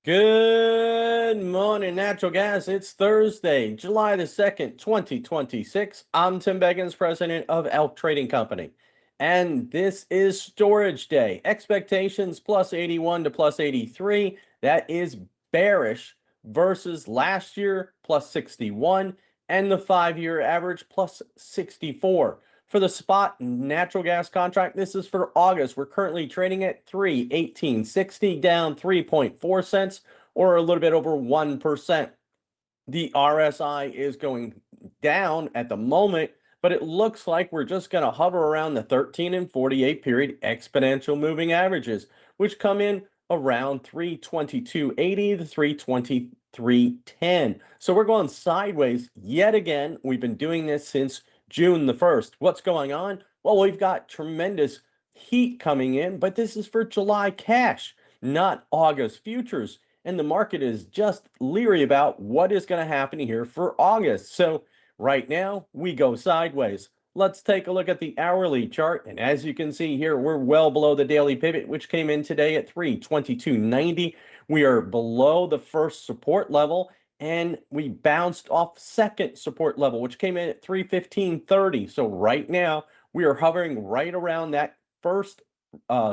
Good morning, natural gas. It's Thursday, July the 2nd, 2026. I'm Tim Beggins, president of ELK Trading Company. And this is storage day. Expectations plus 81 to plus 83. That is bearish versus last year plus 61 and the 5-year average plus 64. For the spot natural gas contract, this is for August. We're currently trading at 3.1860, down 3.4 cents, or a little bit over 1%. The RSI is going down at the moment, but it looks like we're just going to hover around the 13 and 48 period exponential moving averages, which come in around 322.80 to 323.10. So we're going sideways yet again. We've been doing this since June the 1st. What's going on? Well, we've got tremendous heat coming in, but this is for July cash, not August futures. And the market is just leery about what is going to happen here for August. So right now we go sideways. Let's take a look at the hourly chart. And as you can see here, we're well below the daily pivot, which came in today at 322.90. We are below the first support level, and we bounced off second support level, which came in at 315.30. So right now we are hovering right around that first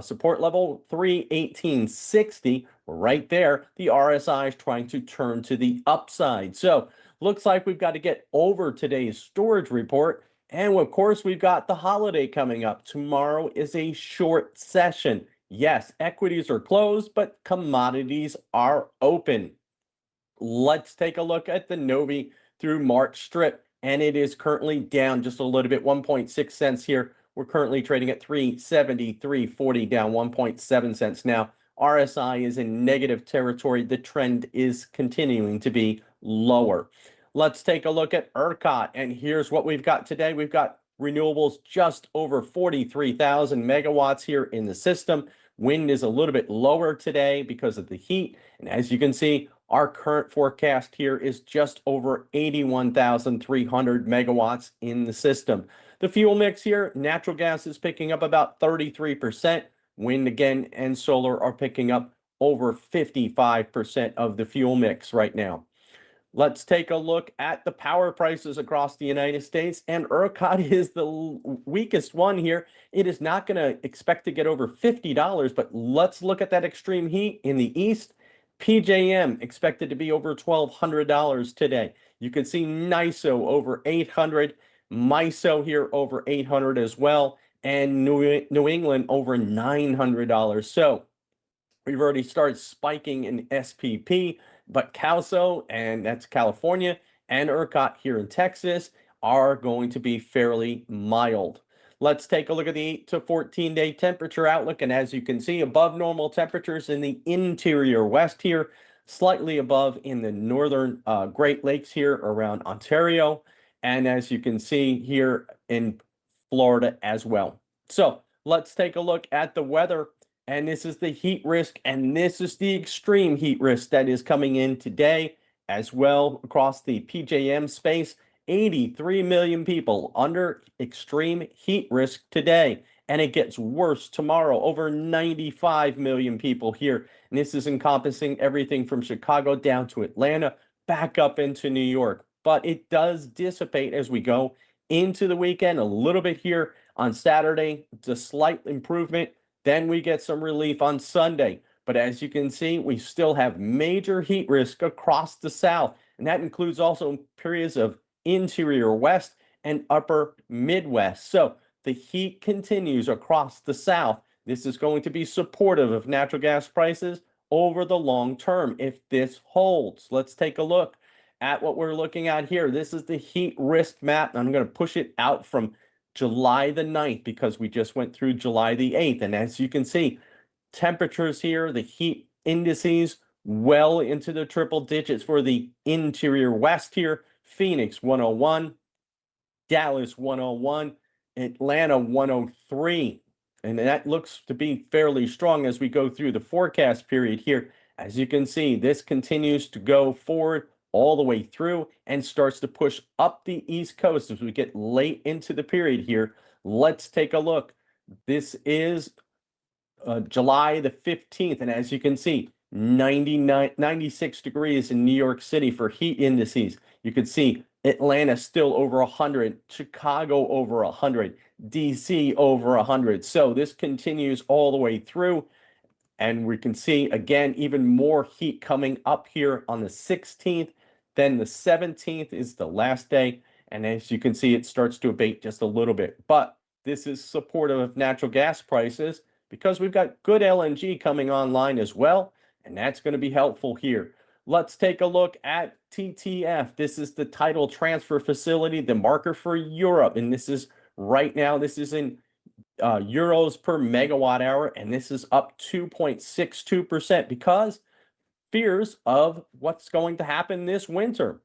support level, 318.60, right there. The RSI is trying to turn to the upside. So looks like we've got to get over today's storage report. And of course, we've got the holiday coming up. Tomorrow is a short session. Yes, equities are closed, but commodities are open. Let's take a look at the Novi through March strip, and it is currently down just a little bit, 1.6 cents here. We're currently trading at 373.40, down 1.7 cents now. RSI is in negative territory. The trend is continuing to be lower. Let's take a look at ERCOT, and here's what we've got today. We've got renewables just over 43,000 megawatts here in the system. Wind is a little bit lower today because of the heat, and as you can see, our current forecast here is just over 81,300 megawatts in the system. The fuel mix here, natural gas is picking up about 33%. Wind again and solar are picking up over 55% of the fuel mix right now. Let's take a look at the power prices across the United States, and ERCOT is the weakest one here. It is not going to expect to get over $50, but let's look at that extreme heat in the east. PJM expected to be over $1,200 today. You can see NISO over 800, MISO here over 800 as well, and New England over $900. So we've already started spiking in SPP, but CALSO, and that's California, and ERCOT here in Texas are going to be fairly mild. Let's take a look at the 8 to 14-day temperature outlook. And as you can see, above normal temperatures in the interior west here, slightly above in the northern Great Lakes here around Ontario. And as you can see here in Florida as well. So let's take a look at the weather. And this is the heat risk, and this is the extreme heat risk that is coming in today as well across the PJM space. 83 million people under extreme heat risk today, and it gets worse tomorrow. Over 95 million people here, and this is encompassing everything from Chicago down to Atlanta, back up into New York. But it does dissipate as we go into the weekend. A little bit here on Saturday, it's a slight improvement. Then we get some relief on Sunday. But as you can see, we still have major heat risk across the South, and that includes also periods of interior west and upper Midwest. So the heat continues across the South. This is going to be supportive of natural gas prices over the long term if this holds. Let's take a look at what we're looking at here. This is the heat risk map. I'm going to push it out from July the 9th because we just went through July the 8th. And as you can see, temperatures here, the heat indices well into the triple digits for the interior west here. Phoenix 101, Dallas 101, Atlanta 103. And that looks to be fairly strong as we go through the forecast period here. As you can see, this continues to go forward all the way through and starts to push up the East Coast as we get late into the period here. Let's take a look. This is July the 15th, and as you can see, 96 degrees in New York City for heat indices. You can see Atlanta still over 100, Chicago over 100, DC over 100. So this continues all the way through. And we can see, again, even more heat coming up here on the 16th. Then the 17th is the last day. And as you can see, it starts to abate just a little bit. But this is supportive of natural gas prices because we've got good LNG coming online as well. And that's going to be helpful here. Let's take a look at TTF. This is the tidal transfer facility, the marker for Europe. And this is right now, this is in euros per megawatt hour, and this is up 2.62% because fears of what's going to happen this winter.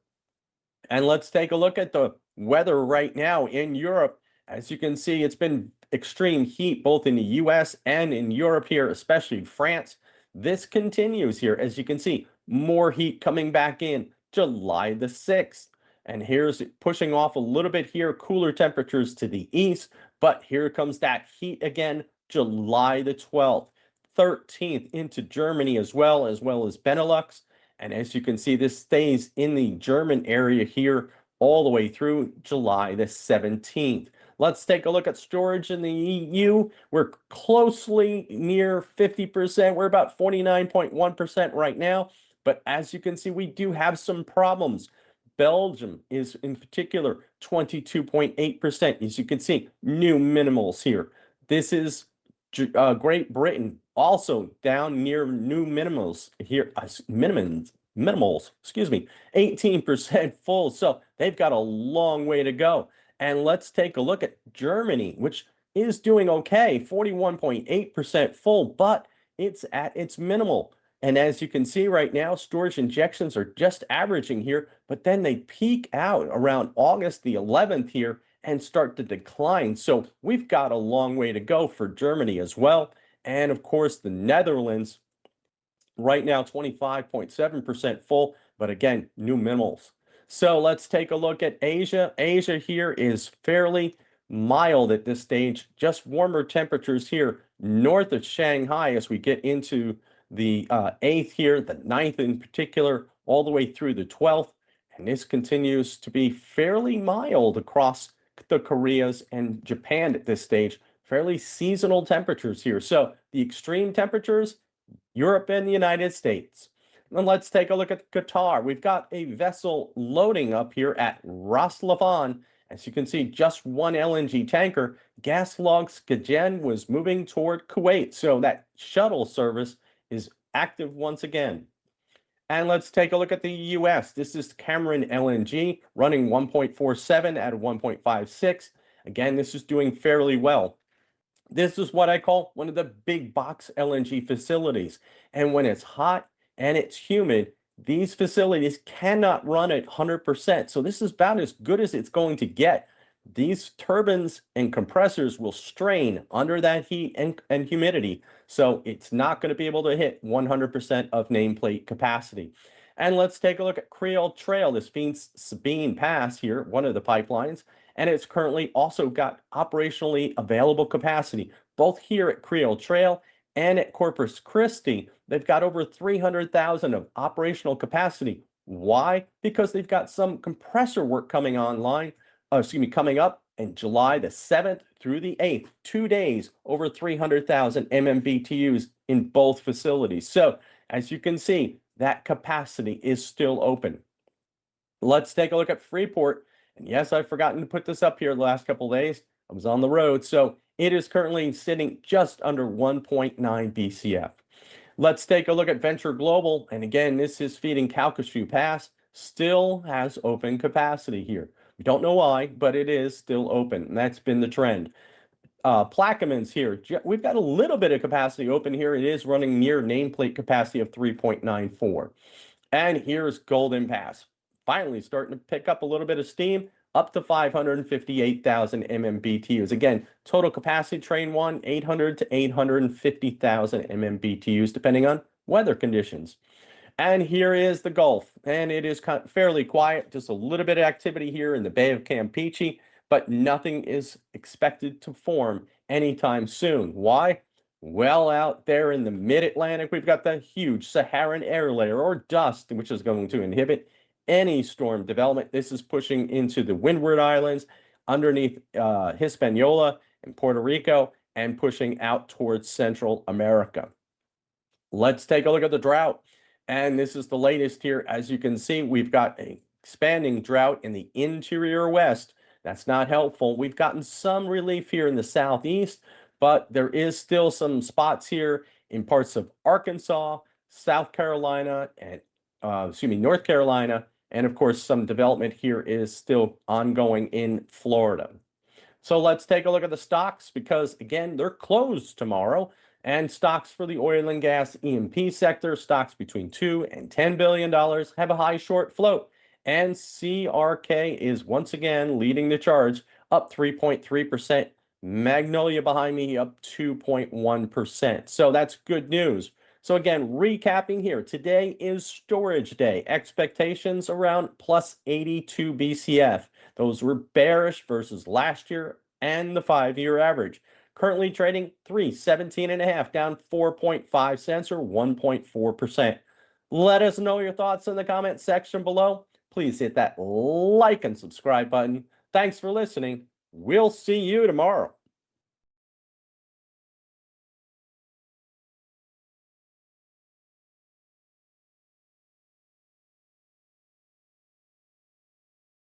And let's take a look at the weather right now in Europe. As you can see, it's been extreme heat both in the US and in Europe here, especially France. This continues here. As you can see, more heat coming back in July the 6th. And here's pushing off a little bit here, cooler temperatures to the east. But here comes that heat again, July the 12th, 13th into Germany as well as Benelux. And as you can see, this stays in the German area here all the way through July the 17th. Let's take a look at storage in the EU. We're closely near 50%. We're about 49.1% right now. But as you can see, we do have some problems. Belgium is in particular 22.8%. As you can see, new minimals here. This is Great Britain also down near new minimals here, minimals, excuse me, 18% full. So they've got a long way to go. And let's take a look at Germany, which is doing okay, 41.8% full, but it's at its minimal. And as you can see right now, storage injections are just averaging here, but then they peak out around August the 11th here and start to decline. So we've got a long way to go for Germany as well. And of course, the Netherlands right now, 25.7% full, but again, new minimals. So let's take a look at Asia. Asia here is fairly mild at this stage, just warmer temperatures here north of Shanghai as we get into the 8th here, the 9th in particular, all the way through the 12th. And this continues to be fairly mild across the Koreas and Japan at this stage, fairly seasonal temperatures here. So the extreme temperatures, Europe and the United States. And let's take a look at Qatar. We've got a vessel loading up here at Ras Laffan. As you can see, just one LNG tanker. Gas log Skagen was moving toward Kuwait. So that shuttle service is active once again. And let's take a look at the US. This is Cameron LNG running 1.47 at 1.56. Again, this is doing fairly well. This is what I call one of the big box LNG facilities. And when it's hot and it's humid, these facilities cannot run at 100%. So this is about as good as it's going to get. These turbines and compressors will strain under that heat and humidity. So it's not going to be able to hit 100% of nameplate capacity. And let's take a look at Creole Trail. This means Sabine Pass here, one of the pipelines. And it's currently also got operationally available capacity, both here at Creole Trail and at Corpus Christi. They've got over 300,000 of operational capacity. Why? Because they've got some compressor work coming online, coming up in July the 7th through the 8th, 2 days, over 300,000 MMBTUs in both facilities. So as you can see, that capacity is still open. Let's take a look at Freeport. And yes, I've forgotten to put this up here the last couple of days. I was on the road. So it is currently sitting just under 1.9 BCF. Let's take a look at Venture Global. And again, this is feeding Calcasieu Pass. Still has open capacity here. We don't know why, but it is still open. And that's been the trend. Plaquemines here. We've got a little bit of capacity open here. It is running near nameplate capacity of 3.94. And here's Golden Pass. Finally starting to pick up a little bit of steam, up to 558,000 MMBTUs. Again, total capacity train 1, 800 to 850,000 MMBTUs, depending on weather conditions. And here is the Gulf, and it is fairly quiet, just a little bit of activity here in the Bay of Campeche, but nothing is expected to form anytime soon. Why? Well, out there in the mid-Atlantic, we've got the huge Saharan air layer or dust, which is going to inhibit any storm development. This is pushing into the Windward Islands, underneath Hispaniola and Puerto Rico, and pushing out towards Central America. Let's take a look at the drought. And this is the latest here. As you can see, we've got an expanding drought in the interior west. That's not helpful. We've gotten some relief here in the southeast, but there is still some spots here in parts of Arkansas, South Carolina, and North Carolina. And of course, some development here is still ongoing in Florida. So let's take a look at the stocks because, again, they're closed tomorrow. And stocks for the oil and gas E&P sector, stocks between $2 and $10 billion, have a high short float. And CRK is once again leading the charge, up 3.3%. Magnolia behind me, up 2.1%. So that's good news. So again, recapping here, today is storage day. Expectations around plus 82 BCF. Those were bearish versus last year and the 5-year average. Currently trading 317.5, down 4.5 cents or 1.4%. Let us know your thoughts in the comment section below. Please hit that like and subscribe button. Thanks for listening. We'll see you tomorrow.